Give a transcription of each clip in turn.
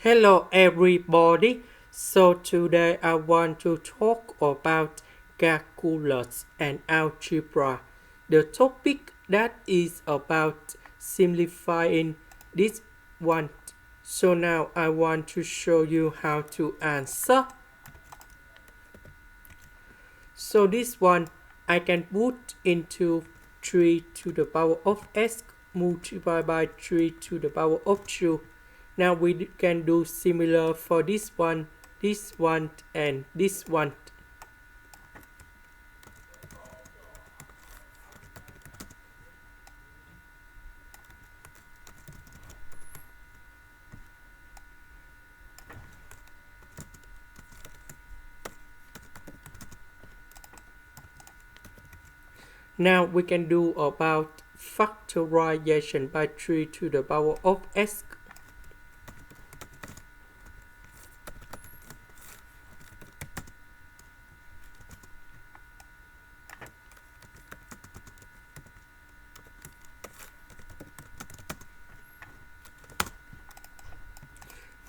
Hello everybody. So today I want to talk about calculus and algebra. The topic that is about simplifying this one. So now I want to show you how to answer. So this one I can put into 3 to the power of s multiplied by 3 to the power of 2. Now we can do similar for this one, and this one. Now we can do about factorization by 3 to the power of s.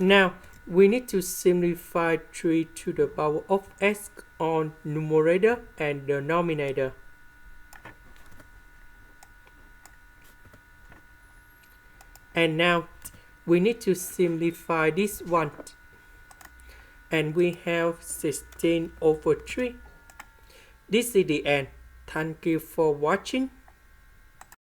Now we need to simplify 3 to the power of s on numerator and denominator. And now we need to simplify this one. And we have 16 over 3. This is the end. Thank you for watching.